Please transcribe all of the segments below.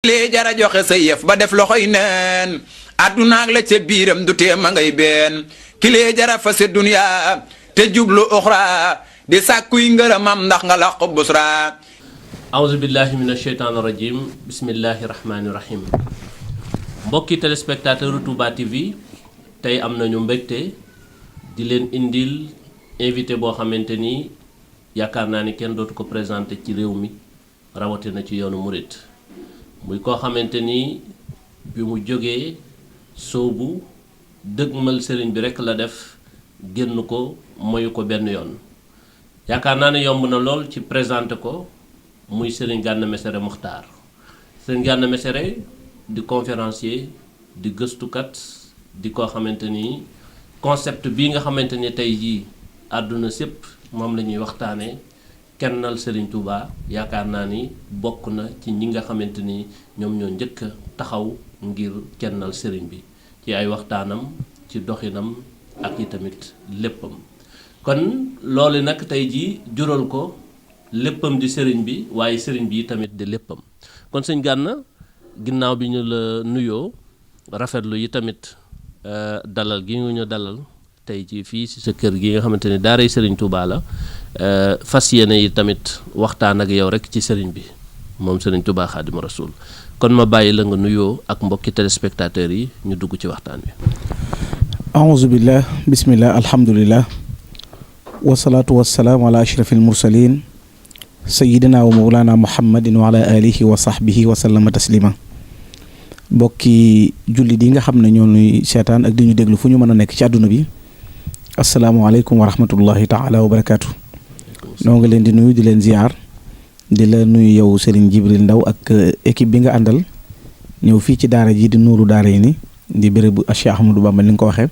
lii jara joxe sa yëf ba def loxoy neen addunaak la ca biiram du tee ma ngay been kilee jara fa se duniya te jublu uxra di sàkkuy ngërëmam ndax nga laq busra. awuzu billahi min asheytaani rajim bismillahi rahmaani rahim. mbokki téléspectateur Touba TV tey am nañu mbégte di leen indil invité boo xamante ni yaakaar naa ni kenn dootu ko présenté ci réew mi rawatina ci yoonu murit muy koo xamante ni bi mu jógee soobu dëgmal sëriñ bi rekk la def génn ko moyu ko benn yoon yaakaar naa ne yomb na lool ci présenté ko muy Serigne Gana Messere Muxtaar Serigne Gana Messere di conférencier di gëstukat di koo xamante ni concept bii nga xamante ni tey jii àdduna sépp moom la ñuy waxtaanee kennal Serigne Touba yaakaar naa ni bokk na ci ñi nga xamante ni ñoom ñoo njëkk a taxaw ngir kennal Serigne bi ci ay waxtaanam ci doxinam ak i tamit léppam kon loolu nag tey jii jural ko léppam di Serigne bi waaye Serigne bi tamit di léppam kon sëñ Gana ginnaaw bi ñu la nuyoo rafetlu yi tamit dalal gi nga ñu dalal tey ci fii ci sa kër gi nga xamante ni daaray Serigne Touba la fas yéene yi tamit waxtaan ak yow rek ci Serigne bi moom Serigne Touba Xaadimu Rasuul kon ma bàyyi la nga nuyoo ak mbokki téléspectateurs yi ñu dugg ci waxtaan wi. aouzu billah bismillah alhamdulillah wasalaatu wasalaamu ala ashrafil mursalin sayidina wa mawlana muhammadin wa ala alihi wa sahbihi wa sallama taslima mbokki jullit yi nga xam ne ñoo nuy seetaan ak di ñu déglu fu ñu mën a nekk ci àdduna bi asalaamaaleykum wa rahmatullahi taala wa barakaatu. noo ngi leen di nuyu di leen ziar di la nuyu yow Serigne Jibril Ndaw ak équipe bi nga àndal ñëw fii ci daara ji di nuuru daara yi ni di bérébu Cheikh Ahmadou Bamba ni nga ko waxee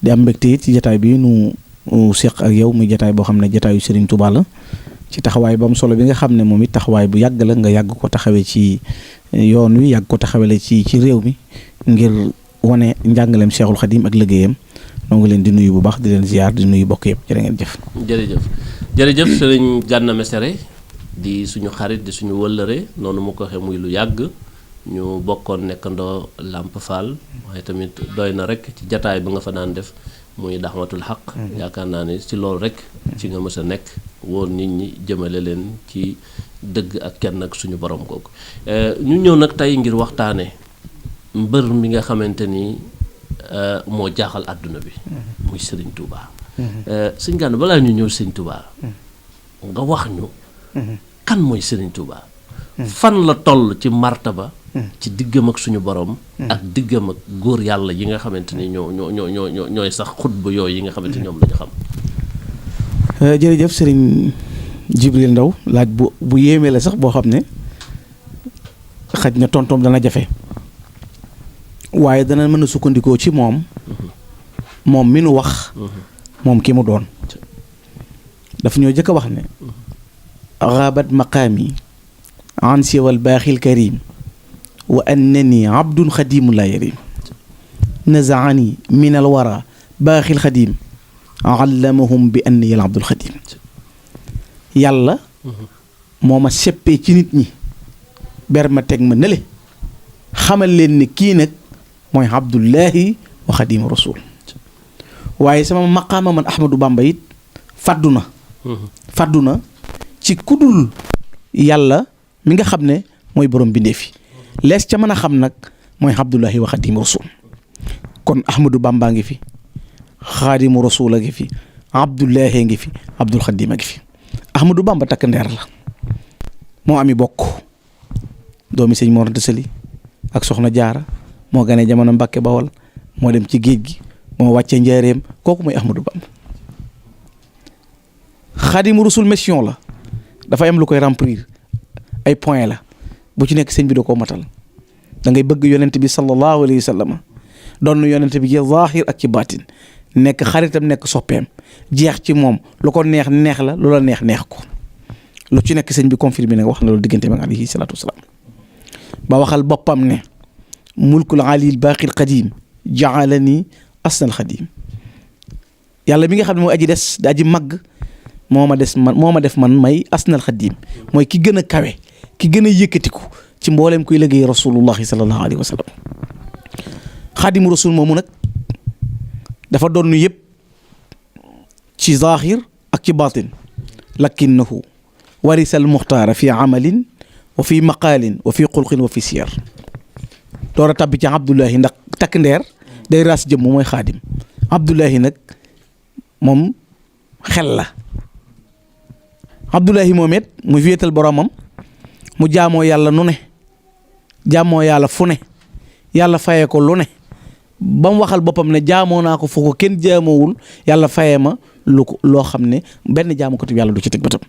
di am mbégte it ci jataay bi nu seq ak yow muy jataay boo xam ne jataayu Serigne Touba la ci taxawaay ba am solo bi nga xam ne moom it taxawaay bu yàgg la nga yàgg ko taxawee ci yoon wi yàgg ko taxawale ci réew mi ngir wane njàngaleem Cheikhul Khadim ak liggéeyam noo ngi leen di nuyu bu baax di leen ziar di nuyu bokk yëpp jërë ngeen jëf. jërëjëf Serigne Gana Messere di suñu xarit di suñu wëllëre noonu mu ko waxee muy lu yàgg ñu bokkoon nekkandoo Lamp Fall waaye tamit doy na rek ci jataay bi nga fa daan def muy daxmatul xaq yaakaar naa ne ci loolu rek ci nga mës a nekk woon nit ñi jëmale leen ci dëgg ak kenn ak suñu borom googu ñu ñëw nag tey ngir waxtaane mbër mi nga xamante ni moo jaaxal àdduna bi muy Serigne Touba sëñ Gana balaa ñu ñëw Serigne Touba nga wax ñu kan mooy Serigne Touba fan la toll ci martaba ci diggam ak suñu borom ak diggam ak góor yàlla yi nga xamante ni ñooy sax xutba yooyu yi nga xamante ni ñoom la ñu xam. jërëjëf Serigne Jibril Ndaw laaj bu yéemee la sax boo xam ne xaj na tontoom dana jafe waaye dana mën a sukkandikoo ci moom mi nu wax moom ki mu doon daf ñoo jëkk a wax ne xaabat maqaami an siwal baaxil karim wa annani abdun xadimu la yarim nazaani min al wara baaxil xadim allamahum bi anni al abdul xadim yàlla moo ma seppee ci nit ñi ber ma teg ma nële xamal leen ni kii nag mooy abdullahi wa xadimu rasul waaye sama maqaama man Ahmadou Bamba it faddu na ci kudul yàlla mi nga xam ne mooy borom bindee fi lees ca mën a xam nag mooy abdullahi wa xadimu rasul kon Ahmadou Bamba ngi fi xaadimu rasul a ngi fi abdullahi ngi fi abdul xadim a ngi fi Ahmadou Bamba takk ndeer la moo ami bokk doomi sëñ Mor Anta Sali ak soxna Jaara moo ganee jamono Mbàkke Bawol moo dem ci géej gi moo wàccee njaareem kooku mooy Ahmadou Bamba xaadimu rasul mission la dafa am lu koy remplir ay point la bu ci nekk sëñ bi da koo matal da ngay bëgg yonent bi sallallahu alayhi wa sallam doon yonent bi ci zaahir ak ci baatin nekk xaritam nekk soppeem jeex ci moom lu ko neex la lu la neex ko lu ci nekk sëñ bi confirmé na wax na loolu diggante ak alayhi salaatu wasalaam ba waxal boppam ne mulkul alil baaqil qadim jaalani asnal xadim yàlla mi nga xam ne mooy aji des di aji màgg moo ma def man may asnal xadim mooy ki gën a kawe ki gën a yëkkatiku ci mbooleem kuy liggéey rasulullahi sallallahu alayhi wa sallam. xaadimu rasul moomu nag dafa doon yëpp ci zaahir ak ci baatin lakinnahu warisal muxtaara fi amalin wa fi maqaalin wa fi xulqin wa fi siyar. door a tabbi ci Abdullahi ndax takk ndeer day raas jëmm mooy xaadim. Abdullahi nag moom xel la. Abdullahi moom it mu wéetal boromam mu jaamoo yàlla nu ne jaamoo yàlla fu ne yàlla fayee ko lu ne ba mu waxal boppam ne jaamoo naa ko fu ko kenn jaamoowul yàlla fayee ma lu ko loo xam ne benn jaamu ko yàlla du ci teg bëtam.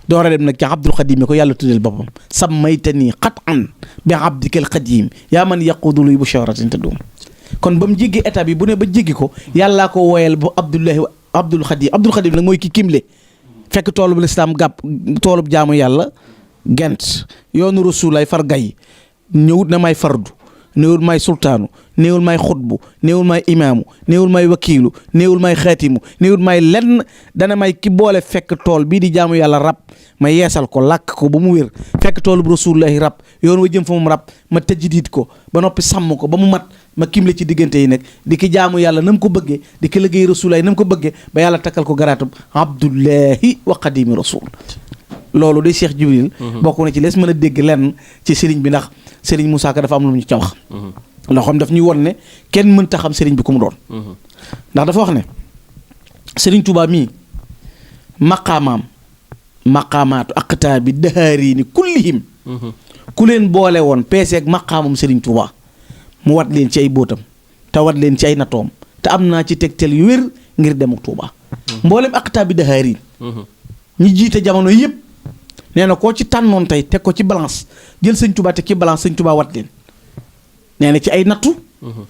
door a dem nag ci Abdul Xadim ko yàlla tuddeel boppam sammaytanii qat'an bi abdikal xadim yaa man yaqudu luy busharatin tadum. kon ba mu jéggi état bi bu ne ba jéggi ko yàllaa ko wooyal ba Abdul Xadim nag mooy ki kimle fekk toolub lislaam gàpp toolub jaamu yàlla gent yoonu rasulaay far gay ñëwut na may fardu néewul may sultaanu néewul may xutbu néewul may imaamu néewul may wakiilu néewul may xaatimu néewul may lenn dana may ki boole fekk tool bii di jaamu yàlla rab ma yeesal ko làkk ko ba mu wér fekk toolub rasulaay rab yoon wa jëm fa moom rab ma tajdiid ko ba noppi sàmm ko ba mu mat ma kimle ci diggante yi nag di ki jaamu yàlla na mu ko bëggee di ki liggéey rasulaay na mu ko bëggee ba yàlla takkal ko garaatub abdullahi wa qadimi rasul. loolu day Cheikh Jibril bokk na ci lees mën a dégg lenn ci sëriñ bi ndax sëriñ Moussa Ka dafa am lu ñu ca wax loo xam daf ñuy won ne kenn mënta xam sëriñ bi ku mu doon ndax dafa wax ne sëriñ Touba mii maqaamaatu aqtaa bi dahaari ni kullihim ku leen boole woon peeseeg maqaamam sëriñ Touba mu wat leen ci ay bóotam te wat leen ci ay natoom te am naa ci tegtal yu wér ngir dem ak Touba mboolem aqtaa bi dahaari ñi jiite jamono yëpp nee na koo ci tànnoon tey teg ko ci balance jël sëñ Touba teg ci balance sëñ Touba wat leen nee na ci ay nattu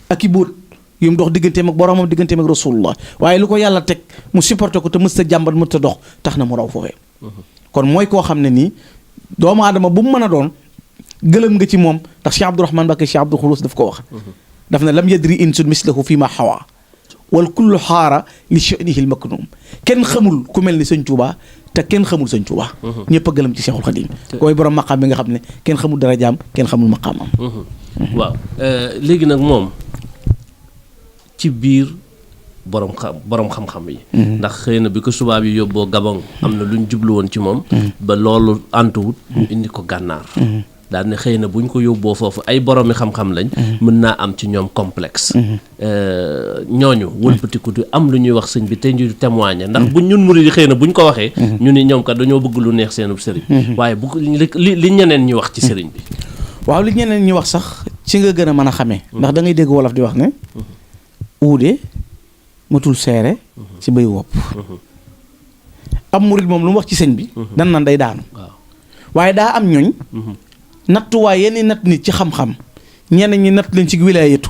ak i bóot yu mu dox digganteem ak boromam digganteem ak rasulullah waaye lu ko yàlla teg mu supporté ko te mës ta jàmbat mës ta dox tax na mu raw foofee kon mooy koo xam ne nii doomu aadama bu mu mën a doon gëlëm nga ci moom ndax Cheikh Abdourahmane Mbacké Cheikh Abdou Khoulous daf ko wax daf ne lam yadri insun mislahu fi ma xawa wal kullu xaara li sha'nihi al maknum kenn xamul ku mel ni sëñ Touba te kenn xamul sëñ Touba ñëpp a gëlëm ci Cheikhul Khadim koy borom maqaam bi nga xam ne kenn xamul dara jaam kenn xamul maqaamam waaw léegi nag moom ci biir borom xam-xam yi ndax xëy na bi ko subaab yi yóbboo Gabon am na lu ñu jublu woon ci moom ba loolu antuwut ñu indi ko gànnaar daal ne xëy na bu ñu ko yóbboo foofu ay boroomi xam-xam lañ mën naa am ci ñoom complexe ñooñu wëlbatiku di am lu ñuy wax sëñ bi te ñu témoigner ndax buñ ñun murid yi xëy na bu ñu ko waxee ñu ni ñoom kat dañoo bëgg lu neex seenub sëriñ waaye bu li ñeneen ñi wax ci sëriñ bi waaw li ñeneen ñi wax sax ci nga gën a mën a xamee ndax da ngay dégg wolof di wax ne uude matul seere ci bay wopp am murid moom lu mu wax ci sëñ bi dan nan day daanu waaye daa am ñooñ nattuwaay yenn natt nit ci xam-xam ñenn ñi natt leen ci wilaayatu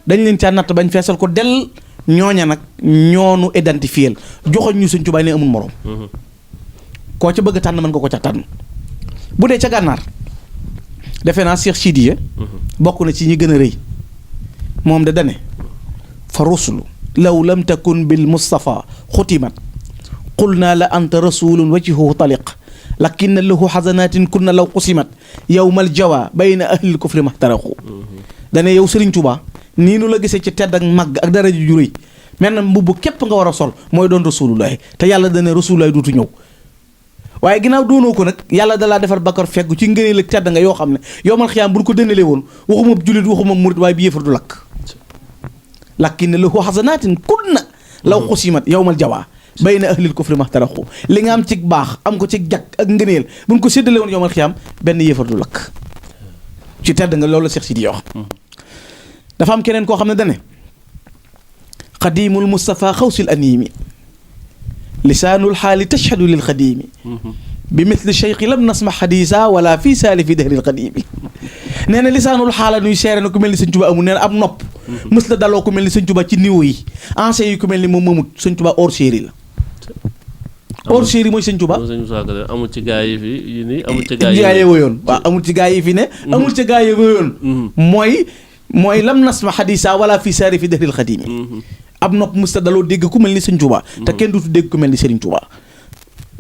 dañ leen caa natt bañ feesal ko del ñooña nag ñoonu identifier joxoñ ñu Sëñ Tuubaa ne amul morom koo ca bëgg a tànn mën nga ko ca tànn bu dee ca gànnaar defe naa Cheikh Sidiya bokk na ci ñi gën a rëy moom de dane fa rusulu law lam takun bil Mustafa xutimat qul naa la anta rasulun wajhuhu taliq lakinna lahu xasanatin kunna law qusimat yawmal jawa bayna ahlil kufri maxtaraqu dane yow Serigne Touba nii nu la gisee ci tedd ak màgg ak dara ju rëy mel na mbubb képp nga war a sol mooy doon rasulullahi te yàlla dane rasulullahi duutu ñëw waaye ginnaaw doonoo ko nag yàlla dalaa defar bakkar feggu ci ngëneel ak tedd nga yoo xam ne yowmal xiyaam bu ñu ko dëndalee woon waxuma jullit waxuma murit waaye bi yéefar du lakk lakinna lahu xasanatin kunna law qusimat yawmal jawa bayna ahlil kufri maxtaraxu li nga am ci baax am ko ci jag ak ngëneel bu ñu ko séddale woon yowmal xiyaam benn yéefar du lakk ci tedd nga loolu la Cheikh Sidi wax dafa am keneen koo xam ne dane xadimul Mustafa xawsil animi lisaanul xaali tashhadu lil xadimi bi mithli cheikhi lam nasma xadisa wala fii saali fi dahril xadimi nee na lisaanul xaala nuy seere na ku mel ni Sëñ Tuba amul nee na ab nopp mës la daloo ku mel ni Sëñ Tuba ci niveau yi ancien yi ku mel ni moom mamut Sëñ Tuba hors série la hors série mooy Sëñ Tuba amul ci gaa yi fi yi nii amul ci gaa yi woyoon waaw amul ci gaa yi fi ne amul ci gaa yi woyoon mooy lam nasma xadisa wala fii saali fi dahril xadimi ab nopp mës la daloo dégg ku mel ni Sëñ Tuba te kenn duutu dégg ku mel ni Sëriñ Tuba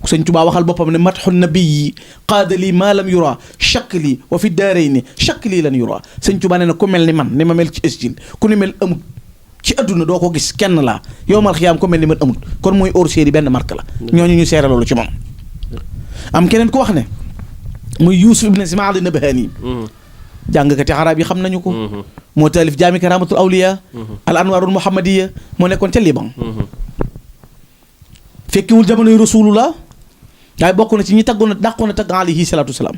sëñ Tuubaa waxal boppam ne matxu nabii qaada lii maa lam yura chakk lii wa fi daarayni chakk lii lan yura sëñ Tuubaa nee na ku mel ni man ni ma mel ci estil ku ni mel amut ci adduna doo ko gis kenn laa yowmal xiyaam ku mel ni man amut kon mooy hors série benn marque la ñooñu ñu seere loolu ci moom am keneen ku wax ne muy Yuusuf ibn Ismail Nabahani jàngkati arab yi xam nañu ko moo taalif jaami karamatul awliya al anwarul muhammadiya moo nekkoon ca Liban fekkiwul jamonoy rasulullah waaye bokk na ci ñi taggoon a dàqoon a tagg alayhi salaatu wasalaam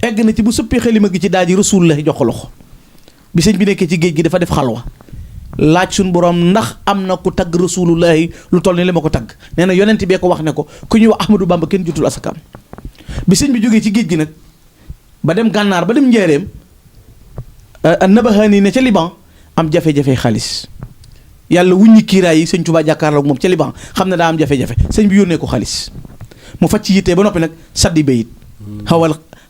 egg na ci bu sëppee xalima gi ci daal di rasulullah jox ko loxo bi sëñ bi nekkee ci géej gi dafa def xalwa laaj suñ borom ndax am na ku tagg rasulullahi lu toll ni li ma ko tagg nee na yonent bee ko wax ne ko ku ñuy wax Ahmadou Bamba kenn jutul asakaam bi sëñ bi jógee ci géej gi nag ba dem gànnaar ba dem njaareem Nabahani ne ca Liban am jafe-jafe xaalis yàlla wuññi kiiraay yi sëñ Tuubaa jàkkaarloo ak moom ca Liban xam ne daa am jafe-jafe sëñ bi yónnee ko xaalis mu faj ci yittee ba noppi nag saddi bayit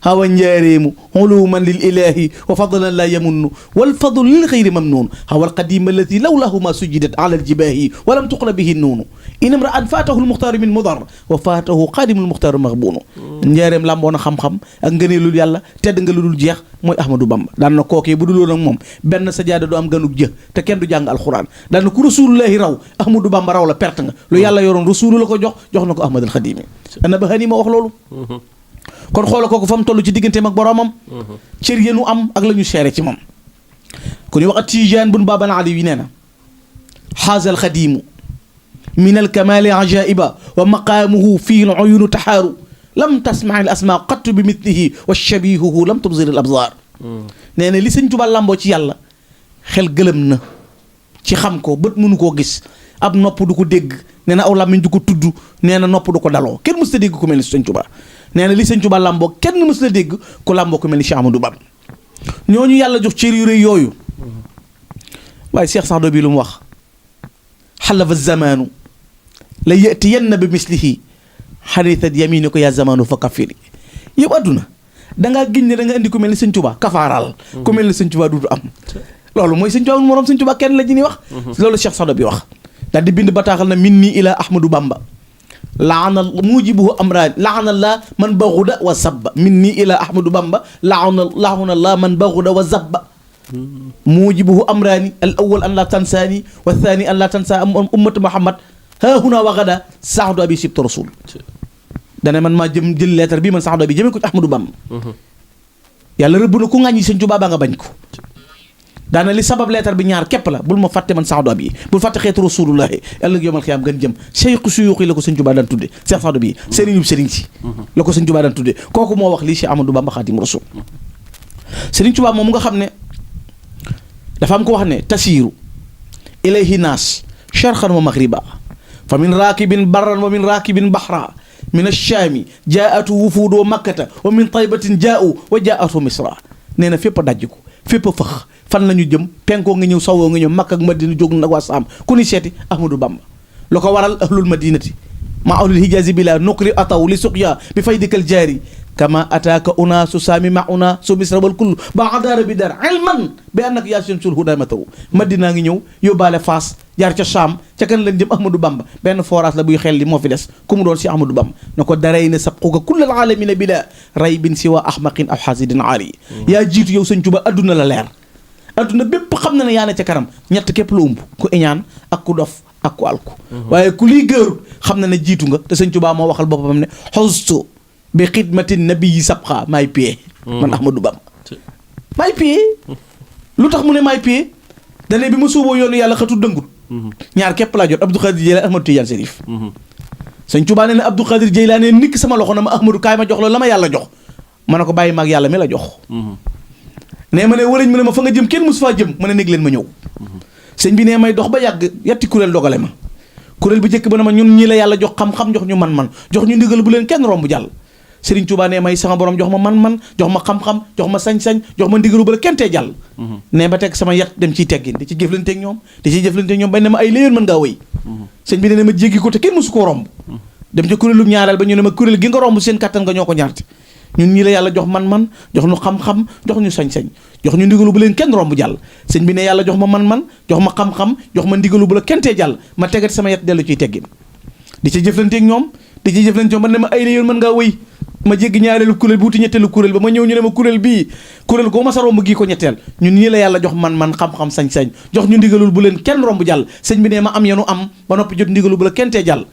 hawa njaareemu uluman lil ilahi wa fadlan la yamunnu wal fadlu lil xayri mamnun hawa alqadima allati lawlahu ma sujidat ala aljibahi wa lam tuqra bihi nuunu in imra'an faatahu almuxtaaru min mudar wa faatahu qaadimu almuxtaaru maghbunu njaareem làmboon a xam-xam ak ngëneelul yàlla tedd nga lu dul jeex mooy Ahmadou Bamba daan na kookee bu dul woon ak moom benn sajaada du am ganug jë te kenn du jàng alxuraan daan na ku rasulullahi raw Ahmadou Bamba raw la perte nga lu yàlla yoroon rasulu la ko jox na ko Ahmadul Xadimi Nabahani ma wax loolu kon xoola kooku fa mu toll ci digganteem ak boroomam cër yenu am ak la ñu seere ci moom ku ñu wax at Tijaan bun Baban Ali yi nee na xaazal xadiimu min alkamaali ajaiba wa maqaamuhu fii l uyunu taxaaru lam tasmaa al asmaa qattu bi mitlihi wa shabihuhu lam tubsir al absaar nee na li sëñ Tuubaa làmboo ci yàlla xel gëlëm na ci xam ko bët mënu koo gis ab nopp du ko dégg nee na aw làmmiñ du ko tudd nee na nopp du ko daloo kenn mës ta dégg ku mel ni sëñ Tuubaa nee na li sëñ Tuubaa làmboo kenn mës ta dégg ku làmboo ku mel ni Cheikh Ahmadou Bamba ñooñu yàlla jox cër yu rëy yooyu waaye Cheikh Saadu bi lu mu wax xalafa zamaanu la yatiyanna bi mislihi xanitat yamini ko yaa zamaanu fa kafiri yow adduna dangaa giñ ne da nga indi ku mel ni sëñ Tuubaa kafaaral ku mel ni sëñ Tuubaa duutu am loolu mooy sëñ Tuubaa moroom sëñ Tuubaa kenn la ji ni wax loolu Cheikh Saadu bi wax daal di bind bataaxal na min nii ila Ahmadou Bamba laana mujibuhu amraani laana la man baxuda wa sabba min nii ila Ahmadou Bamba laana la man baxuda wa zabba mujibuhu amraani al awal an la tansaani wa thani an la tansa ummatu Muhammad ha huna wa gada Saadu abi sibtu rasul dane man maa jël lettre bi man Saadu abi jëmee ko ci Ahmadou Bamba yàlla rëbb na ku ŋàññi sëñ Tuubaa ba nga bañ ko daana li sabab leetar bi ñaar képp la bul ma fàtte man Saadu Abi bul fàtte xeetu rasulullahi ëllëg yawmal xiyaam gën jëm seyxu suyuux yi la ko sëñ Tuubaa daan tudde Seex Saadu Abi sëriñub sëriñ si la ko sëñ Tuubaa daan tudde kooku moo wax lii Cheikh Ahmadou Bamba Xaadimu Rasuul sëriñ Tuubaa moom nga xam ne dafa am ko wax ne tasiiru ilayhi naas sharqan wa maghriba fa min raakibin barran wa min raakibin bahra min ash-shaami jaa'atu wufuudu makkata wa min taybatin jaa'u wa jaa'atu misra nee na fépp a dajj ko fépp a fëx fan la ñu jëm penkoo nga ñëw sawoo nga ñëw Makka ak Madina jóg nag waa Saam ku ni seeti Ahmadou Bamba lu ko waral ahlul madinati ma ahlul hijazi bila nuqri ataw li suqya bi faydikal jaari kama ataaka unaasu saami ma unaasu misra wal kullu ba adaara bi dar ilman bi annaka yaa shamsul hudaa mataru Madina ngi ñëw yóbbaale Faas jaar ca Saam ca kan lañ jëm Ahmadou Bamba benn forage la buy xel li moo fi des ku mu doon si Ahmadou Bamba na ko daray na sabquka kullal aalamina bila raybin siwa ahmaqin aw xaasidin aari yaa jiitu yow sëñ Tuubaa adduna la leer adduna bépp xam na ne yaa ne ca kanam ñett képp la umb ku iñaan ak ku dof ak ku alku waaye ku liy gërut xam na ne jiitu nga te sëñ Tuubaa moo waxal boppam ne xostu bi xidmatin nabii sabxa maay piyee man Ahmadou Bamba maay piyee lu tax mu ne maay piyee dane bi ma suuboo yoonu yàlla xatu dëngut ñaar képp laa jot Abdou Khadir Jeylaani Ahmadou Tidiane Chérif sëñ Tuubaa ne ne Abdou Khadir Jeylaani nikk sama loxo na ma Ahmadou kaay ma jox la ma yàlla jox ma ne ko bàyyi maag yàlla mi la jox nee ma ne walañ mu ne ma fa nga jëm kenn mosu faa jëm ma ne néeg leen ma ñëw sëñ bi ne may dox ba yàgg yetti kuréel dogale ma kuréel bu njëkk ba ne ma ñun ñii la yàlla jox xam-xam jox ñu man-man jox ñu ndigal bu leen kenn romb jàll Sëriñ Tuubaa ne may sama borom jox ma man-man jox ma xam-xam jox ma sañ-sañ jox ma ndigalu bu la kenn tee jàll ne ba teg sama yet dem ciy teggin di ci jëflanteeg ñoom di ciy jëflanteeg ñoom bañ ne ma ay léyoon mën ngaa wëy sëñ bi ne ma jéggi ko te kenn mosu koo romb dem ca kuréelu ñaareel ba ñu ne ma kuréel gi nga romb seen kattan nga ñoo ko ñaarte ñun ñii la yàlla jox man-man jox ñu xam-xam jox ñu sañ-sañ jox ñu ndigalu bu leen kenn romb jàll sëñ bi ne yàlla jox ma man-man jox ma xam-xam jox ma ndigalu bu la kenn tee jàll ma tegat sama yet dellu ciy teggin di ca jëflanteeg ñoom di ci jëf lañ ci man ne ma ay la yoon mën ngaa wëy ma jéggi ñaareelu kuréel bi wuti ñetteelu kuréel ba ma ñëw ñu ne ma kuréel bii kuréel ko ma sa romb gii ko ñetteel ñun ñii la yàlla jox man xam-xam sañ-sañ jox ñu ndigalul bu leen kenn romb jàll sëñ bi ne ma am yenu am ba noppi jot ndigalul bu la kenn tee jàll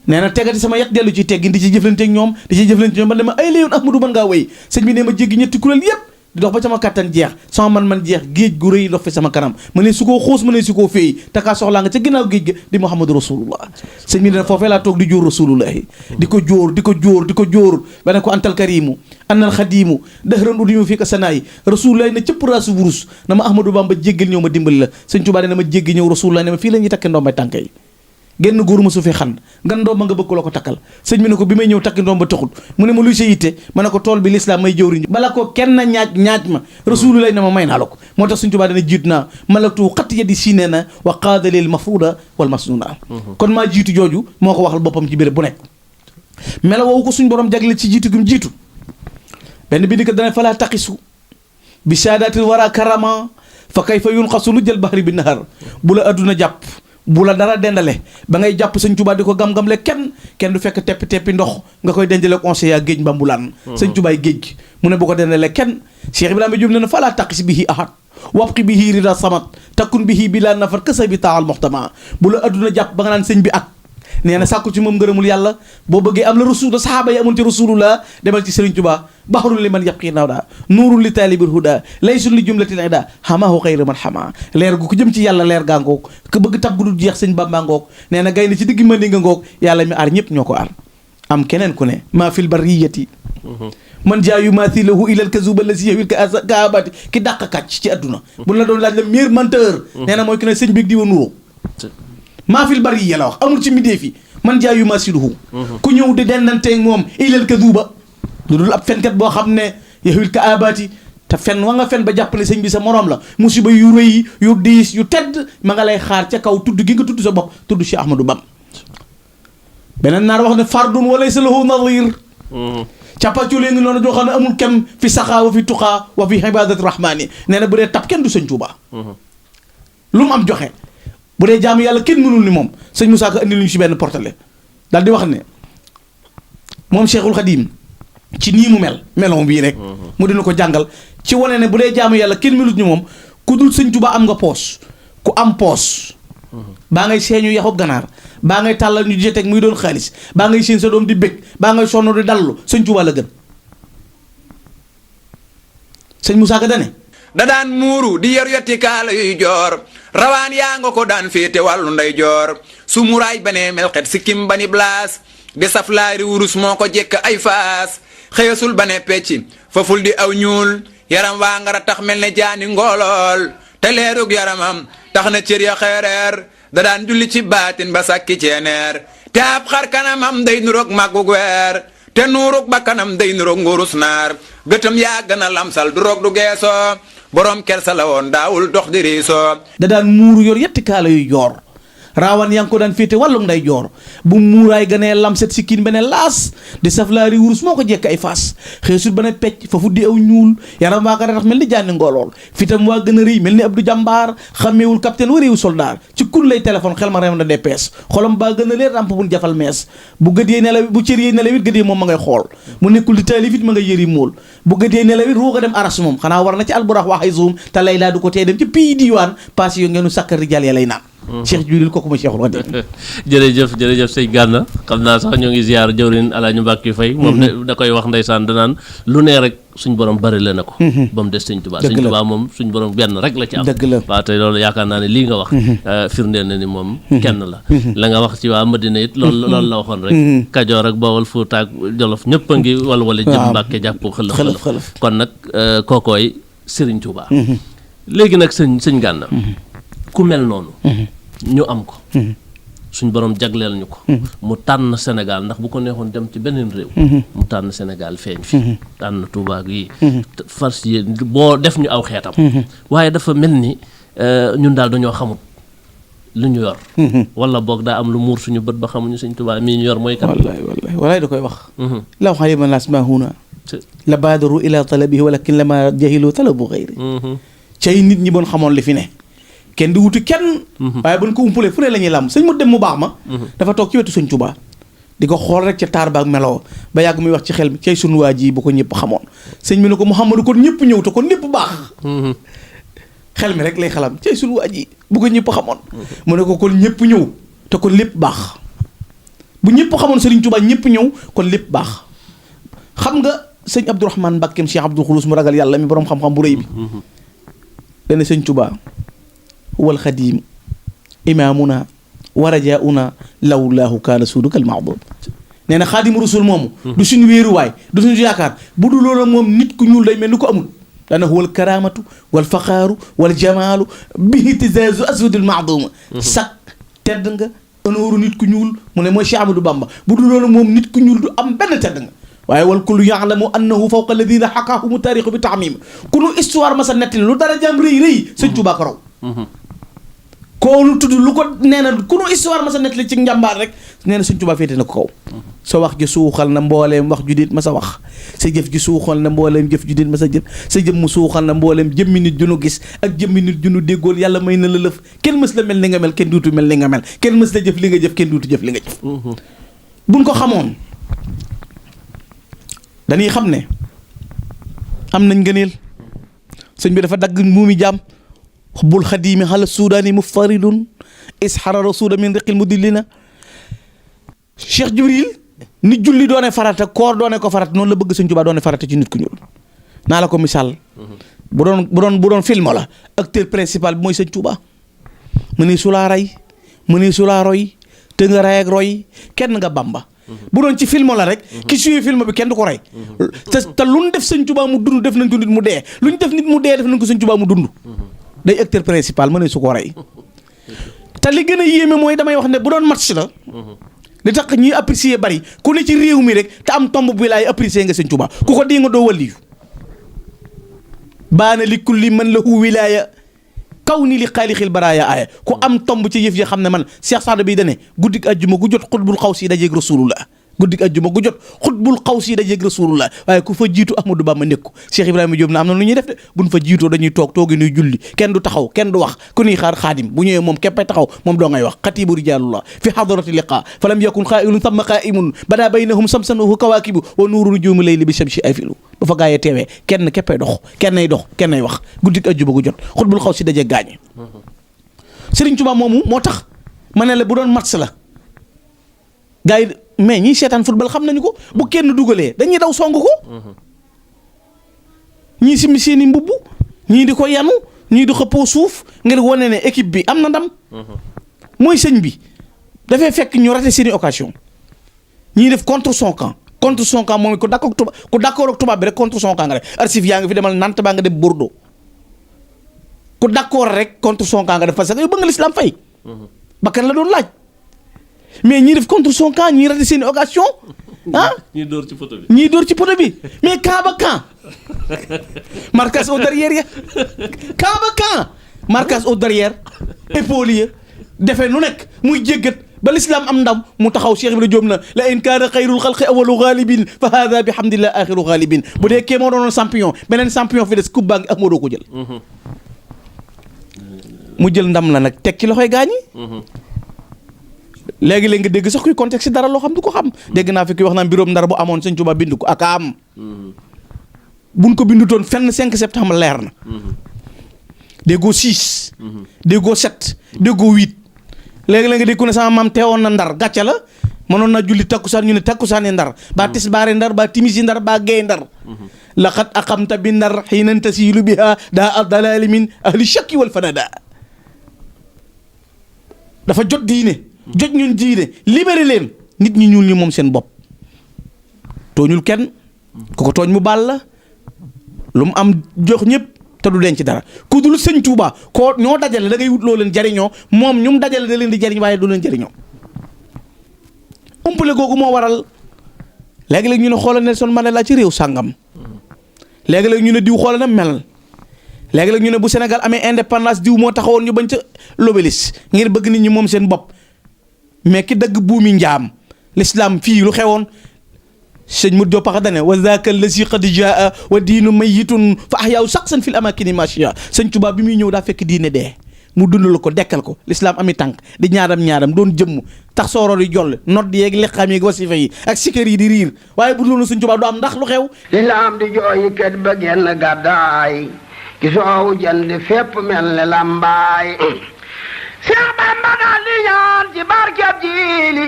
nee na tegati sama yet dellu ci teggin di ci jëflante ak ñoom di ci jëflante ñoom man ne ma ay la yoon Ahmadou mën ngaa wëy sëñ bi ne ma jéggi ñetti kuréel yépp di dox ba sama kattan jeex sama man jeex géej gu rëy dox fi sama kanam ma ne su koo xuus ma ne su koo féey te kaa soxlaa nga ca ginnaaw géej ga di Muhammadu Rasulullah sëñ bi ne foofee laa toog di jóor Rasulullahi di ko jóor ba ne ko antal karimu annal xadimu dëxëran udimu fii ka sanaayi Rasulullahi ne cëpp raasu wurus na ma Ahmadou Bamba jéggal ñëw ma dimbali la sëñ Tuubaa ne ma jéggi ñëw Rasulullahi ne ma fii la ñuy takke ndombay tànk yi génn góor ma su fi xan ngan ndoom ba nga bëgg la ko takkal sëñ bi ne ko bi may ñëw takki ndoom ba taxut mu ne ma luy sa yitte ma ne ko tool bi lislaam may jëwriñ bala ko kenn ñaaj ma Rasulullah ne ma may naa la ko moo tax suñ Tuubaa dana jiitu naa malaktu xat yadi sinee na wa qaadalil mafruda wal masnuna kon maa jiitu jooju moo ko waxal boppam ci béréb bu nekk mela woowu ko suñ borom jagle ci jiitu gi mu jiitu benn bi di ko dana falaa taqisu bi saadatil wara karama fa kayfa yunqasu lu jël bahri bi nahar bu la adduna jàpp bu la dara dendale ba ngay jàpp sëñ Tuubaa di ko gam-gamle kenn du fekk teppi ndox nga koy dendale conseil yaa géej mbambulaan sëñ Tuubaay géej gi mu ne bu ko dendale kenn Cheikh Ibrahima Diop ne na falaa taqis bihi ahad wabqi bihi rida samat takkun bihi bi laa nafar kësa bi taal moxtama bu la adduna jàpp ba nga naan sëñ bi ak nee na sàkku ci moom ngërëmul yàlla boo bëggee am la rasul sahaaba yi amoon ci rasulullah demal ci Sëriñ Tuubaa baxrun li man yabqi nawda nuurun li taalibil huda laysun li jumlatil ida xamaahu xayra man xama leer gu ko jëm ci yàlla leer gaa ngoog ku bëgg tab gu dul jeex sëñ Bamba ngoog nee na gay na ci digg mandi nga ngoog yàlla mi aar ñëpp ñoo ko aar am keneen ku ne maa fil bariyati man jaayu mathilahu ilal kazuba lasi yawil ka abati ki dàq kàcc ci adduna bu la doon laaj la meilleur menteur nee na mooy ki ne sëñ bi di wa nuroo maa fil bari yi la wax amul ci midee fi man jaayu masiluhu ku ñëw di dennanteeg moom ilal kazuba lu dul ab fenkat boo xam ne yawil ka abati te fen wa nga fen ba jàpp ne sëñ bi sa morom la musiba yu rëy yu diis yu tedd ma nga lay xaar ca kaw tudd gi nga tudd sa bopp tudd Cheikh Ahmadou Bam beneen naar wax ne fardun walaysa lahu nadir càppaculee ngi noonu joo xam ne amul kem fi saxaa wa fi tuqaa wa fi ibadati rahmani nee na bu dee tab kenn du sëñ Tuubaa lu mu am joxe bu dee jaamu yàlla kenn mënul ni moom sëñ Moussa Ka indi lu ñu si benn portale daal di wax ne moom Cheikhul Khadim ci nii mu meloon bii rek mu dina ko jàngal ci wane ne bu dee jaamu yàlla kenn melut ni moom ku dul sëñ Tuubaa am nga poos ku am poos baa ngay seeñu yaxu ganaar baa ngay tàllal ñu di teg muy doon xaalis baa ngay seen sa doom di bëgg baa ngay sonn di dallu sëñ Tuubaa la gën sëñ Moussa Ka dane da daan muuru di yor yotti kaala yuy joor rawaan yaa nga ko daan féete wàllu nday joor su muraay banee melxet sikkim bani blaas di saf laari wurus moo ko jekk ay faas xëyasul bane pecc faful di aw ñuul yaram waa ngara tax mel ne jaani ngoolool te leerug yaramam tax na cër ya xeereer da daan julli ci baatin ba sàkki ceeneer te ab xar kanamam day nuroog màggug weer te nuurug ba kanam day nuroog ngurus naar gëtam yaa gën a lamsal du roog du geesoo borom kersa la woon daawul dox di riisoo da daan muuru yor yetti kaala yuy joor raawaan yaa ngi ko daan féete wàllum nday joor bu muuraay gënee lamset si kiin beneen laas di saflaari wurus moo ko jekk ay faas xeesul ba ne pecc fa fuddi aw ñuul yaram waa ko tax mel ni jànni ngoolool fitam waa gën a rëy mel ni Abdou Jàmbaar xàmmeewul capitaine wa réewu soldaar ci kun lay téléphone xel ma rem na DPS xolam baa gën a leer ramp buñ jafal mees bu gët yee nelaw bu cër yee nelawit gët yee moom ma ngay xool mu nekkul di taalifit ma ngay yëri mool bu gët yee nelawit ruuga dem aras moom xanaa war na ci alburax waxay zoom te lay laa du ko tey dem ci pays diwaan passé yo ngeenu sàkkar rijal ya lay naan Cheikh Jibril kooku ma Cheikhul Khadim jërëjëf sëñ Gana xam naa sax ñoo ngi ziar jëwrin Alaaji Mbàkke Fay moom da koy wax ndeysaan danaan lu ne rek suñ borom bari la na ko ba mu des sëñ Tuubaa sëñ Tuubaa moom suñ borom benn rek la ci am waaw te loolu yaakaar naa ne lii nga wax firndeel na ni moom kenn la nga wax ci waa Madina it loolu la waxoon rek Kajoor ak Bawol Fuuta ak Jolof ñëpp a ngi wala jëm Mbàkke jàpp xëlëf kon nag kookooy Sëriñ Tuubaa léegi nag sëñ Gana ku mel noonu ñu am ko suñ borom jagleel ñu ko mu tànn Sénégal ndax bu ko neexoon dem ci beneen réew mu tànn Sénégal feeñ fi tànn Touba gi fas yi boo def ñu aw xeetam waaye dafa mel ni ñun daal dañoo xamut lu ñu yor wala boog daa am lu muur suñu bët ba xamuñu Sëñ Touba mii ñu yor mooy kan wallaay da koy wax law xalima naas ma huna la baadaru ila talabihi walakin lama jahilu talabu xayri cay nit ñi bon xamoon li fi ne kenn di wuti kenn waaye buñ ko umpulee fu ne la ñuy làmb sëñ mu dem mu baax ma dafa toog ci wetu sëñ Tuubaa di ko xool rek ca taar ba ak meloo ba yàgg muy wax ci xel mi cay sunu waa ji bu ko ñëpp xamoon sëñ bi ne ko Mouhamadou kon ñëpp ñëw te kon lépp baax xel mi rek lay xalam cay sunu waa ji bu ko ñëpp xamoon mu ne ko kon ñëpp ñëw te kon lépp baax bu ñëpp xamoon Serigne Touba ñëpp ñëw kon lépp baax xam nga sëñ Abdourahmane Mbakkeem Cheikh Abdoul Khoudous mu ragal yàlla mi boroom xam-xam bu rëy bi dana sëñ Touba wal xadiim imaamuna wa rajauna lawlaahu kaana suudukal mahdum nee na xaadimu rasul moomu du suñu wéeruwaay du suñu yaakaar bu du loolu moom nit ku ñuul day mel ni ko amul dana wal karaamatu wal faqaaru wal jamaalu bihi tizaazu aswadul mahdum sak tedd nga honneur nit ku ñuul mu ne mooy Cheikh Amadou Bamba bu du loolu moom nit ku ñuul du am benn tedd nga waaye wal kullu yaalamu annahu fawqa alladina xakaahumu taarixu bi taamim ku nu histoire ma sa nettali lu dara jàmm rëy rëy sëñ Tuubaa ko raw koo lu tudd lu ko nee na ku nu histoire ma sa nettali ci njàmbaar rek nee na sëñ Tuubaa féete na ko kaw sa wax ji suuxal na mbooleem wax ju nit ma sa wax sa jëf ji suuxal na mbooleem jëf ju nit ma sa jëf sa jëmm suuxal na mbooleem jëmmi nit ju nu gis ak jëmmi nit ju nu déggool yàlla may na la lëf kenn mës la mel ni nga mel kenn duutu mel ni nga mel kenn mës la jëf li nga jëf kenn duutu jëf li nga jëf buñ ko xamoon dañuy xam ne am nañ ngëneel sëñ bi dafa dagg muumi jaam xubbul xadiimi xala suudaani mufaridun isxara rasuula min riqil mudillina Cheikh Jibril ni julli doone farata koor doone ko farata noonu la bëgg sëñ Tuubaa doone farata ci nit ku ñuul naa la ko misaal bu doon film la acteur principal bi mooy sëñ Tuubaa mu ne su laa rey mu ne su laa roy te nga rey ak roy kenn nga Bamba bu doon ci film la rek ki suy film bi kenn du ko rey te lu ñu def sëñ Tuubaa mu dund def nañ ko nit mu dee lu ñu def nit mu dee def nañ ko sëñ Tuubaa mu dund day acteur principal ma ne su ko rey te li gën a yéeme mooy damay wax ne bu doon match la li tax ñuy apprécier bari ku ne ci réew mi rek te am tomb bi laay apprécier nga sëñ Tuubaa ku ko dee nga doo waliyu baana li kulli man lahu wilaaya kaw ni li xaalixil baraaya aaya ku am tomb ci yëf yi xam ne man Cheikh Saadu bi dane guddik ajjuma gu jot xutbul xaw si dajeeg rasulullah guddik ajjuma gu jot xutbul xaw si dajeeg rasulullah waaye ku fa jiitu Ahmadou Bamba nekku Cheikh Ibrahima Diop na am na lu ñuy def de buñ fa jiitoo dañuy toog toogi nuy julli kenn du taxaw kenn du wax ku nuy xaar xaadim bu ñëwee moom képpay taxaw moom doo ngay wax xatibu rijalullah fi hadarati liqa fa lam yakun xaailun thumma qaimun bada baynahum samsanuhu kawaakibu wa nuuru nujuumi layli bi shamsi afilu ba fa gaayee teewee kenn képpay dox kennay dox kennay wax guddik ajjuma gu jot xutbul xaw si dajeeg gaañe Sëriñ Tuubaa moomu moo tax ma ne la bu doon match la gars yi mais ñiy seetaan football xam nañu ko bu kenn dugalee dañuy daw song ko ñii simi seeni mbubb ñii di ko yanu ñii di xëppoo suuf ngir wane ne équipe bi am na ndam mooy sëñ bi dafay fekk ñu raté seeni occasion ñii def contre son camp moom ku d'accord ak tubaab bi rek contre son camp nga def arsif yaa ngi fi demal Nantes baa nga dem Bordeaux ku d'accord rek contre son camp nga def parce que yow bëgg nga l'islam fay bakkan la doon laaj mais ñii def contre son camp ñii raté seeni occasion ah ñii dóor ci poto bi mais camp ba camp marquage au derrière ya camp ba camp marquage au derrière épaule ya defee nu nekk muy jéggat ba l'islam am ndam mu taxaw Cheikh Ibrahima Diop na la in kaana xayrul xalqi awalu ghalibin fa hada bi hamdillah axiru ghalibin bu dee kee moo doonoon champion beneen champion fi des coupe baa ngi ak moo doo ko jël mu jël ndam la nag teg ci loxoy gaañi léegi-léegi nga dégg sax kuy contexte dara loo xam du ko xam dégg naa fi kuy wax naan mbiróom ndar bu amoon sëñ Tuubaa bind ko ak am buñ ko bindutoon fenn 5 septembre leer na déggoo 6 déggoo 7 déggoo 8 léegi-léegi nga dégg ku ne sama maam teewoon na ndar gàcce la mënoon naa julli takkusaan ñu ne takkusaani ndar baa tisbaari ndar baa timisi ndar baa géey ndar laqad aqamta bi ndar xiinan tasiilu biha daa dalali min ahli shakki wal fanada dafa jot diine jot ñun diine libéré leen nit ñi ñuul ñi moom seen bopp tooñul kenn ku ko tooñ mu baal la lu mu am jox ñëpp te du denc dara ku dul sëñ Tuubaa koo ñoo dajale da ngay wut loo leen jariñoo moom ñum dajale da leen di jariñ waaye du leen jariñoo umpale googu moo waral léegi-léegi ñu ne xoolal Nelson Mandela ci réew sàngam léegi-léegi ñu ne diw xoolal na mel léegi-léegi ñu ne bu Sénégal amee indépendance diw moo taxawoon ñu bañ ca l'Obélisque ngir bëgg nit ñi moom seen bopp mais ki dëgg buumi njaam l'islam fii lu xewoon sëñ Modou Diop paxa dane wa zaaka allazi qad jaa wa diinu mayitun fa ahyaahu shaqsan fil amakini machia sëñ Tuubaa bi muy ñëw daa fekk diine dee mu dundal ko dekkal ko lislaam ami tànk di ñaadam doon jëmm tax sooro di joll nodd yeeg liqaam yeeg wasifa yi ak sikar yi di riir waaye bu loolu Sëñ Tuubaa du am ndax lu xew lislaam di jooyi kët ba genn gàddaay ci soowu jant fépp mel ne lambaay Seex Bamba daal di ñaan ci barkeb jiili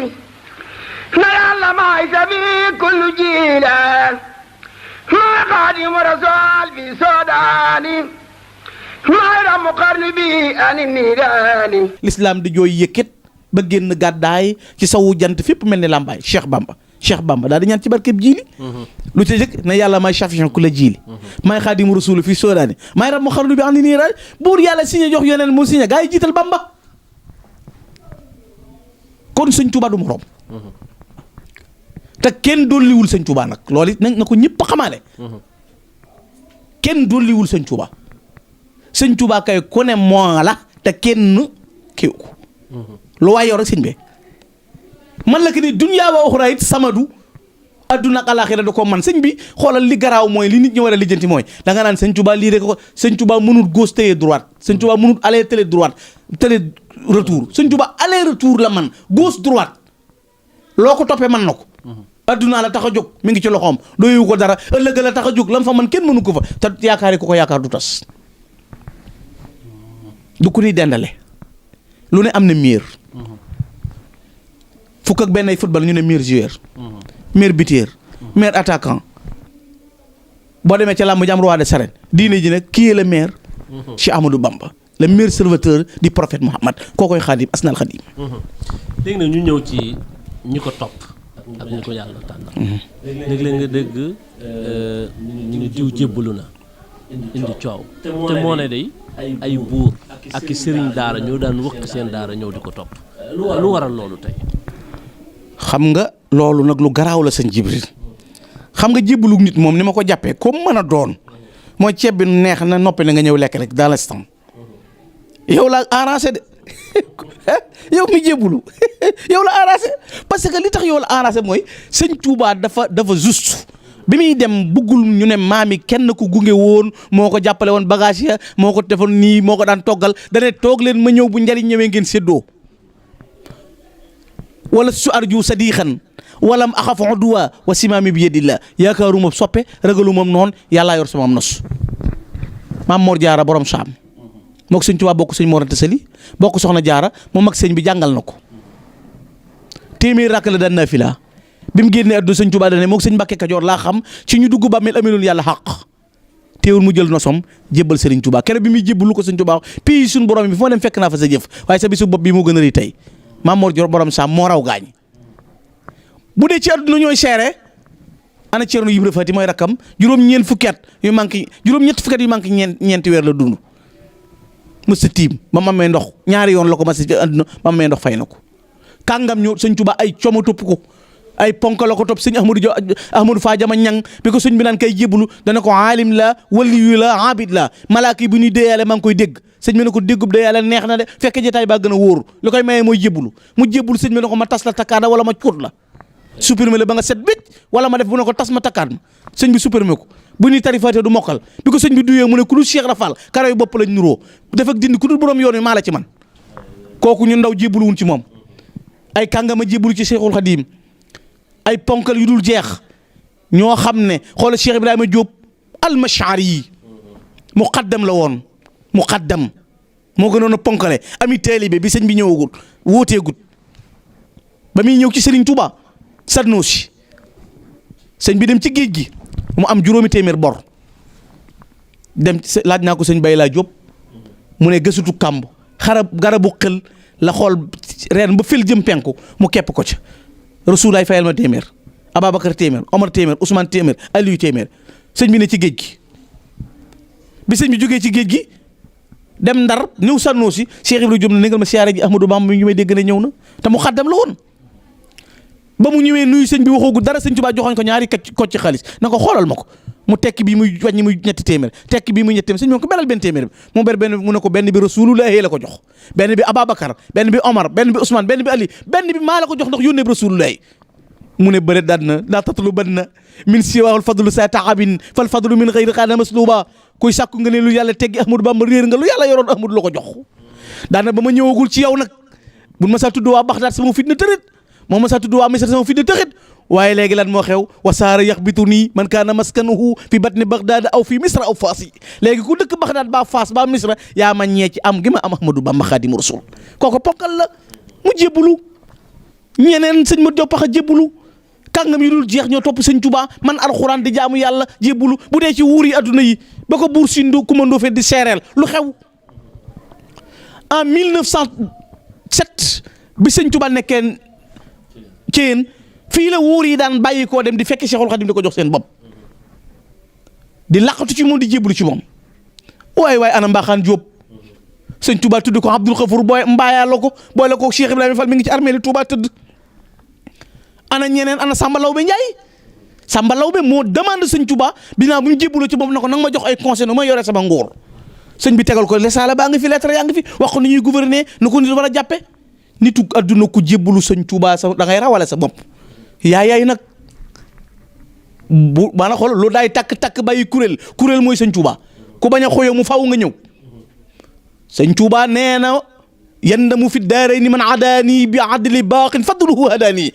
na yàlla may sabi kullu jiile may Xaadimu Rasuul bi soodaani may ramu xarni bi ani niiraani lislaam di jooy yëkkat ba génn gàddaay ci sawu jant fépp mel ni làmbaay Cheikh Bamba daal di ñaan ci barkeb jiili lu ci jëkk ne yàlla may shafiyan ku la jiili may Xaadimu Rasuul fi soodaani may ramu xarni bi ani niiraani buur yàlla signé jox yeneen mu signé gaa yi jiital Bamba kon Sëñ Tuubaa du moroom te kenn dolliwul Sëñ Tuubaa nag loolu it na ko ñëpp xamaale kenn dolliwul Sëñ Tuubaa Sëñ Tuubaa kay ku ne moo la te kenn kiw ko lu waay yow rek sëñ bi man la que ni dunyaa wa uxraa it samadu adduna ak alaaxira da ko man sëñ bi xoolal li garaaw mooy li nit ñi war a lijjanti mooy da nga naan Sëñ Tuubaa lii rek ko Sëñ Tuubaa mënul gauche télé droite Sëñ Tuubaa mënul aller télé droite télé retour Sëñ Tuubaa aller retour la man gauche droite loo ko toppee man na ko adduna la tax a jóg mi ngi ci loxoom doyewu ko dara ëllëg la tax a jóg lam fa man kenn mënu ko fa te yaakaar ko yaakaar du tas du ku ni dendale lu ne am na miir fukk ak benn ay football ñu ne meilleur joueur meilleur buteur meilleur attaquant boo demee ca làmb ji am roi des arènes diine ji nag qui est le meilleur Cheikh Ahmadou Bamba le meilleur serviteur du prophète Muhammad koo koy xaadim asnal xaadim léegi nag ñu ñëw ci ñi ko topp ak ñi ko yàlla tànnal léeg-léeg nga dégg ñu ne diw jébbalu na indi coow te moo ne day ay buur ak i sëriñ daara ñoo daan wëkk seen daara ñëw di ko topp lu waral loolu tey xam nga loolu nag lu garaaw la sëñ Jibril xam nga jébbalu nit moom ni ma ko jàppee comme mën a doon mooy ceeb bi neex na noppi na nga ñëw lekk rek dans l'instant yow la arrangé de yow mi jébbalu yow la arrangé parce que li tax yow la arrangé mooy sëñ Touba dafa juste bi muy dem bëggul ñu ne maami kenn ku gunge woon moo ko jàppale woon bagage ya moo ko defoon nii moo ko daan toggal dane toog leen ma ñëw bu njariñ ñëwee ngeen séddoo wala su arju sadixan walam axafu duwa wa simaami bi yedillah yaakaaruma soppe ragalu moom noonu yàllaa yor sama am nos maam Mor Jaara borom saam moo ko sëñ Tuubaa bokk sëñ Mor Anta Sali bokk soxna Jaara moom ak sëñ bi jàngal na ko téeméer rakk la daan naafila bi mu génnee àdduna sëñ Tuubaa dane moo ko sëñ Mbàkke Kajoor laa xam ci ñu dugg bàmmeel ameloon yàlla xaq teewul mu jël nosom jébbal sëriñ Tuubaa keroog bi muy jébbalu ko sëñ Tuubaa pii suñu borom bi fu ma dem fekk naa fa sa jëf waaye sa bisu bopp bi moo gën a rëy tey maam Mor Jaara borom saam moo raw gaañ bu dee ci àdduna ñooy seere ana Ceerno Ibra Faati mooy rakkam juróom-ñeent fukki at yu manqué juróom-ñett fukki at yu manqué ñeenti weer la dund mës a tiim ba ma may ndox ñaari yoon la ko mas a àdduna ba ma may ndox fay na ko kàngam ñëw sëñ Tuubaa ay coomo topp ko ay ponk la ko topp sëñ Ahmadou Fa Jama ñang bi ko sëñ bi naan kay jébbalu dana ko aalim la waliyu la abid la malaaka yi bu ñuy déyaale maa ngi koy dégg sëñ bi ne ko déggub déyaale neex na de fekk jotaay baa gën a wóoru li koy mayee mooy jébbalu mu jébbalu sëñ bi ne ko ma tas la takkaada wala ma cuut la supprimer la ba nga set bit wala ma def bu ne ko tas ma takkaat ma sëñ bi supprimer ko bu ñuy tarifaate du mokkal bi ko sëñ bi duyee mu ne ku dul Cheikh Rafal karaw yi bopp lañ nuroo def ak dindi ku dul borom yoon wi maa la ci man kooku ñu ndaw jébbaluwun ci moom ay kàngama jébbalu ci Cheikhul Khadim ay ponkal yu dul jeex ñoo xam ne xoola Cheikh Ibrahima Diop almashari yi muqaddam la woon muqaddam moo gënoon a ponkale ami taalibe bi sëñ bi ñëwagul wóoteegut ba muy ñëw ci Serigne Touba Sadnoosi sëñ bi dem ci géej gi mu am juróomi téeméer bor dem laaj naa ko sëñ Bay laa Diop mu ne gësutu kàmb garabu xel la xool reen ba fil jëm penku mu kepp ko ca Rasulaay fayal ma téeméer Ababacar téeméer Omar téeméer Ousmane téeméer Aliou téeméer sëñ bi ne ci géej gi bi sëñ bi jógee ci géej gi dem Ndar ñëw Sadnoosi Cheikh Ibrahima Diop ne négal ma siyaare ji Ahmadou Bamba mi ngi may dégg ne ñëw na te mu xaddam la woon ba mu ñëwee nuyu sëñ bi waxoogu dara sëñ Tuubaa joxoñ ko ñaari kocc ci xaalis na ko xoolal ma ko mu tekki bii muy wàññi muy ñetti téeméer tekki bii muy ñetti téeméer sëñ bi ko beral benn téeméer bi mu ber benn mu ne ko benn bi Rasulullahi la ko jox benn bi Ababacar benn bi Omar benn bi Ousmane benn bi Ali benn bi maa la ko jox ndax yónnee bi Rasulullahi mu ne bëre daan na laa tatlu ban na min siwaawul fadlu sa taabin fal fadlu min xëyri xaana masluba kuy sàkku nga ne lu yàlla teggi Ahmadou Bamba réer nga lu yàlla yoroon Ahmadou la ko jox daana ba ma ñëwagul ci yow nag buñ ma saa tudd waa Baxdaad sama fit na tërët moom ma saa tudd waa Misra sama fit na tërët waaye léegi lan moo xew wasaara yaxbitu nii man kaana maskanuhu fi batni Bagdaad aw fi Misra aw Faas yi léegi ku dëkk Bagdaad ba Faas ba Misra yaa ma ñee ci am gi ma am Ahmadou Bamba Xaadimu Rasuul kooku ponkal la mu jébbalu ñeneen sëñ ma joppax a jébbalu kàngam yi dul jeex ñoo topp sëñ Tuubaa man alxuraan di jaamu yàlla jébbalu bu dee ci wuur yi adduna yi ba ko buur Sindu Kumandoo fe di seereel lu xew en 1907 bi sëñ Tuubaa nekkee ci yéen fii la wuur yi daan bàyyi koo dem di fekk Cheikhul Khadim di ko jox seen bopp di laqatu ci moom di jébbalu ci moom waaye ana Mbaxaan Jóob sëñ Tuubaa tudd ko Abdul Xafour booy mbaayaa la ko boole ko Cheikh Ibrahima Fall mi ngi ci armée li Tuubaa tëdd ana ñeneen ana Samba Lawbe Njaay Samba Lawbe moo demande sëñ Tuubaa binaa bu ñu jébbaloo ci moom na ko nanga ma jox ay conseil nu ma yore sama nguur sëñ bi tegal ko lesaala baa ngi fi lettre yaa ngi fi wax ko ni ñuy gouverner nu ko nit war a jàppe nitu adduna ku jébbalu sëñ Tuubaa sa da ngay rawale sa bopp yaay nag bu maanaam xool lu daay takk bàyyi kuréel mooy sëñ Tuubaa ku bañ a xoyoo mu faw nga ñëw sëñ Tuubaa nee na yandamu fi daarayni man adaani bi adli baaqin fadluhu hadaani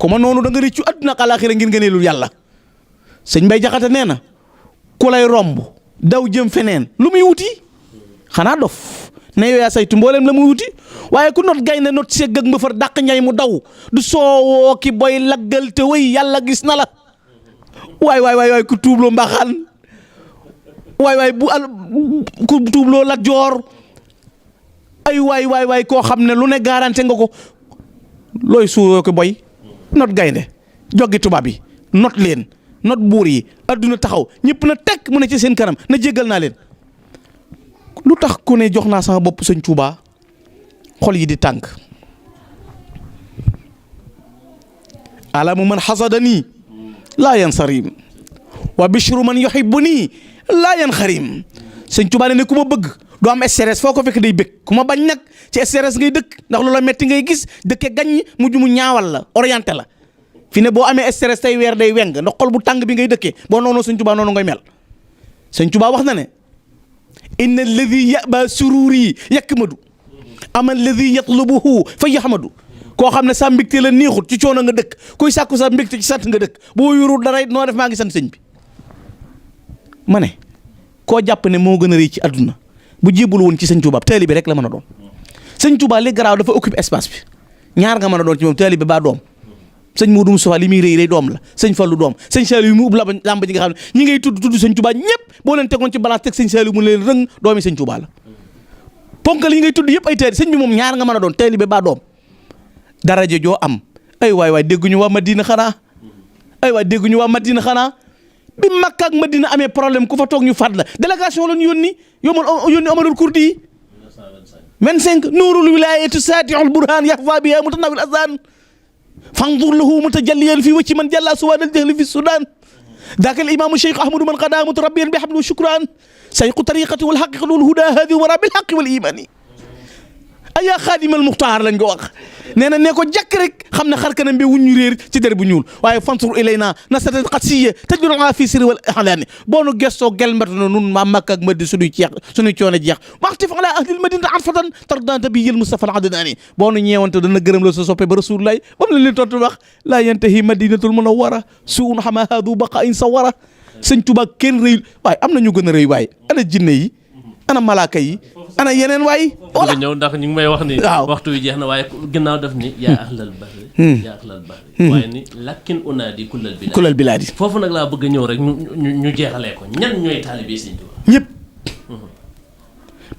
ku ma noonu da nga rëccu adduna ak alaaxira ngir ngëneelul yàlla sëñ Mbay Jaxate nee na ku lay romb daw jëm feneen lu muy wuti xanaa dof ne yow yaa saytu mboolem la muy wuti waaye ku not gaynde not segg ak mbëfër dàq ñay mu daw du soowoo ki boy laggal te wëy yàlla gis na la waay ku tuubloo Mbaxaan waay ku tuubloo Lat Joor ay waay koo xam ne lu ne garanté nga ko looy suuroo ko boy not gaynde joggi tubaab yi not leen not buur yi adduna taxaw ñëpp na tekk mu ne ci seen kanam na jéggal naa leen lu tax ku ne jox naa sama bopp sëñ Tuubaa xol yi di tànk alamu man xasadanii laa yansarim wa bishru man yuhibbuni laa yanxarim sëñ Tuubaa ne ku ma bëgg doo am stress foo ko fekk day bëgg ku ma bañ nag ci stress ngay dëkk ndax loola metti ngay gis dëkke gaññ mujj mu ñaawal la orienté la fi ne boo amee stress tey weer day weng ndax xol bu tàng bi ngay dëkkee boo noonu sëñ Tuubaa noonu ngay mel sëñ Tuubaa wax na ne inna alladi yaba sururi yakmadu ama alladi yatlubuhu fa yahmadu koo xam ne sa mbégte la neexut ci coono nga dëkk kuy sàkku sa mbégte ci sant nga dëkk boo yorul dara noo def maa ngi sant sëñ bi ma ne koo jàpp ne moo gën a rëy ci àdduna bu jébbalu woon ci sëñ Tuubaa taalibe rek la mën a doon sëñ Tuubaa li garaaw dafa occupe espace bi ñaar nga mën a doon ci moom taalibe baa doom sëñ Modou Moustapha li muy rëy doom la sëñ Fallou doom sëñ Saliou mu ub làmb ji nga xam ne ñi ngay tudd sëñ Tuubaa ñëpp boo leen tegoon ci balance teg sëñ Saliou mu leen rëng doomi sëñ Tuubaa la ponkal yi ngay tudd yëpp ay taalibe sëñ bi moom ñaar nga mën a doon taalibe baa doom daraja joo am ay waay dégguñu waa Madina xanaa bi Makka ak Madina amee problème ku fa toog ñu faat la délégation la ñu yónni Amadul Kurdi yi 25 nuurul wilaayatu saatihul burhaan yaxfa biha mutanawil azan fanzur lahu mutajalliyan fi wacci man jalla suwaadal jahli fi sudan daaka al imaamu cheikh ahmadu man qadaa mutarabbiyan bi hamdu shukran sayqu tariqati wal haqiqati wal huda hadi wara bil haqqi wal imani ayaa xaadimal muxtaar lañ ko wax nee na ne ko jàkk rek xam ne xar kanam bi wuñ ñu réer ci der bu ñuul waaye fansur ilayna nasatan qadsiya tajruna fi sirri wal ihlani boo nu gestoo gelmbatu na nun maa Makka ak Madina suñuy coono jeex waxtif ala ahlil madina arfatan tardanta bi yil Mustafa al adnani boo nu ñeewante dana gërëm la sa soppe ba rasulullah bam la leen tontu wax laa yantahi madinatul munawwara suun xama haadu baqa in sawara sëñ Tuubaa kenn rëyul waaye am na ñu gën a rëy waaye ana jinne yi ana malaaka yi ana yeneen waay nga ñëw ndax ñu ngi may wax ni waxtu wi jeex na waaye ginnaaw def ni yaa ahlal bahri waaye ni lakkin unaadi kullal bilaadi foofu nag laa bëgg a ñëw rek ñu jeexalee ko ñan ñooy taalibe Sëñ Tuubaa ñëpp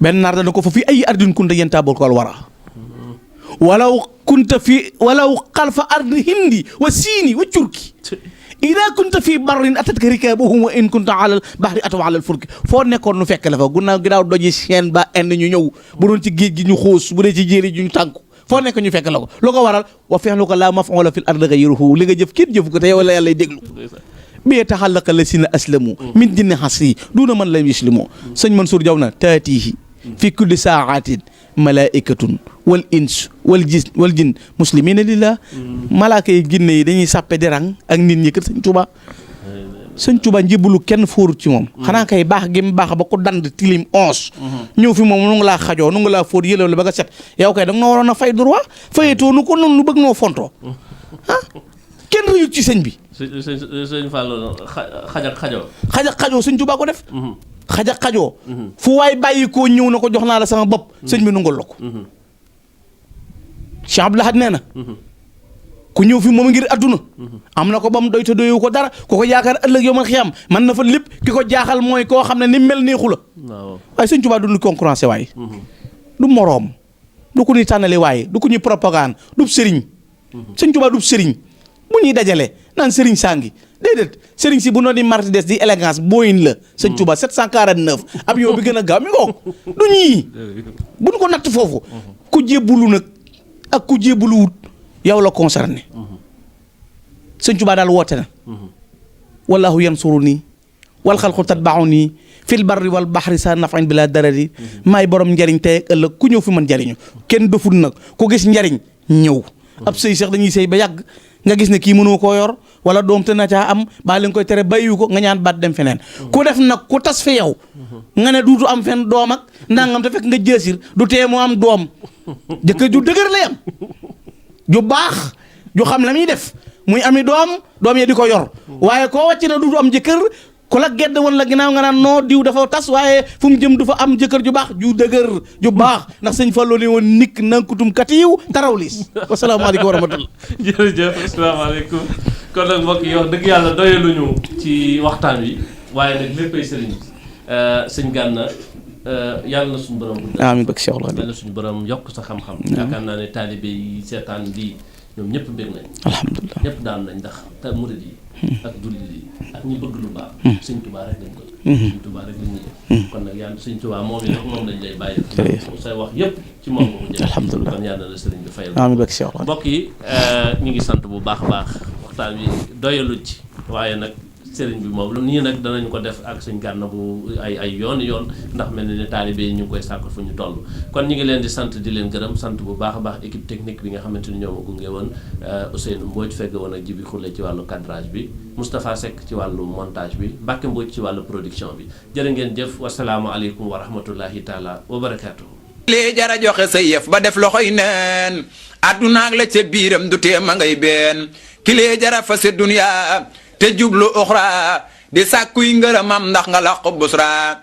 benn naar dana ko fa fii ay ardin kunta yentaabul kool wara walaw xalfa ardi hindi wa siini wa turki ida kunta fii barrin atatka rikaabuhum wa in kunta alal bahri ataw alal fulki foo nekkoon nu fekk la fa ginnaaw doji seen ba end ñu ñëw bu doon ci géej gi ñu xuus bu dee ci jéeri ji ñu tànku foo nekk ñu fekk la ko lu ko waral wa fi'luka laa maf'uula fil ardi ghayruhu li nga jëf kenn jëfu ko te yow la yàlla déglu bi taxallaqa lasina aslamu min jinni xasri duuna man lam yuslimu sëñ Mansour Diaw na taatihi fi kulli saatin malaikatun wal ins wal jin muslimina lillah malaaka yi ginne yi dañuy sàppe di rang ak nit ñi kër sëñ Tuubaa sëñ Tuubaa njébbalu kenn fóorut ci moom. xanaa kay baax gi mu baax ba ko dand tilim 11. ñëw fi moom nu ngi laa xajoo nu ngi laa fóot yëlew la ba nga set yow kay da nga noo waroon a fay droit fayetoo nu ko noonu nu bëgg noo fontoo kenn rëyut ci sëñ bi. sëñ Fallou xajak xajoo. xajak xajoo sëñ Tuubaa ko def. xajak xajoo. fu waay bàyyi koo ñëw na ko jox naa la sama bopp. sëñ bi nungul la ko. Cheikh Abdou Lahad nee na. ku ñëw fi moom ngir adduna. am na ko ba mu doy te doyewu ko dara ku ko yaakaar ëllëg yow man xiyam man na fa lépp ki ko jaaxal mooy koo xam ne ni mel neexu la. waaye sëñ Tuubaa du ñu concurrencé waaye. du moroom du ko ñuy tànnale waaye du ko ñuy propagande du sëriñ. sëñ Tuubaa du sëriñ bu ñuy dajale naan sëriñ saa ngi déedéet sëriñ si bu noo di Mercedes di élégance Boeing la. sëñ Tuubaa 749 avion bi gën a gaaw mi ngoog du ñii buñ ko natt foofu. ku jébbulu nag ak ku jébbuluwut yow la concerné. sëñ Tuubaa daal woote na. wallahu yansuruni wal xalqu tatbauni fil barri wal baxri sa nafain bi la darari maay borom njariñ tey ak ëllëg ku ñëw fi man njariñu kenn doful nag ku gis njariñ ñëw. ab sëy sax dañuy sëy ba yàgg nga gis ne kii mënoo koo yor wala doom te na caa am baa leen koy tere bàyyiwu ko nga ñaan baat dem feneen. ku def nag ku tas fi yow. nga ne duutu am fenn doom ak ndangam te fekk nga jësir du tee mu am doom jëkkër ju dëgër lay am ju baax ju xam la muy def muy ami doom ya di ko yor waaye koo wàcc na duutu am jëkkër ku la gedd woon la ginnaaw nga naan noo diw dafa tas waaye fu mu jëm du fa am jëkkër ju baax ju dëgër ju baax ndax sëñ Fallou ne woon nikk nankutum katiiw taraw liis wasalaamaaleykum wa rahmatullah. jërëjëf asalaamaaleykum kon nag mbokk yi wax dëgg yàlla doyaluñu ci waxtaan wi waaye nag léppay sëriñ sëñ Gana yàlla na suñu borom. amiin bëgg Cheikh Allah. yàlla na suñu borom yokk sa xam-xam. yaakaar naa ne taalibe yi seetaan lii ñoom ñëpp bëgg nañ. alhamdulilah ñëpp daan nañ ndax te murid yi. ak jullit yi ak ñi bëgg lu baax. sëñ Tuubaa rek lañ ko. sëñ Tuubaa rek lañ ñëw. kon nag yàlla sëñ Tuubaa moom yi nag moom lañ lay bàyyi. say wax yëpp ci moom nga ko jël. alhamdulilah kon yàlla na sëriñ bi fayal. amiin bëgg Cheikh Allah. mbokk yi ñu ngi sant bu baax a baax waxtaan wi doyalu ci waaye nag sëriñ bi moom nii nag danañ ko def ak sëñ Gana bu ay yoon ndax mel na ne taalibe yi ñu ngi koy sàkk fu ñu toll kon ñu ngi leen di sant di leen gërëm sant bu baax a baax équipe technique bi nga xamante ni ñoo ma gunge woon Ousseynou Mbodj fegg woon ak Jibi Xulle ci wàllu cadrage bi Moustapha Seck ci wàllu montage bi Mbacke Mbodj ci wàllu production bi jërë ngeen jëf wasalaamualeykum wa rahmatullahi taala wa barakaatuhu. lii jara joxe sa yëf ba def loxoy neen addunaag la ca biiram du tee ma ngay been ki lee jara fa se dunya te jublu uxra di sàkkuy ngërëmam ndax nga laq busra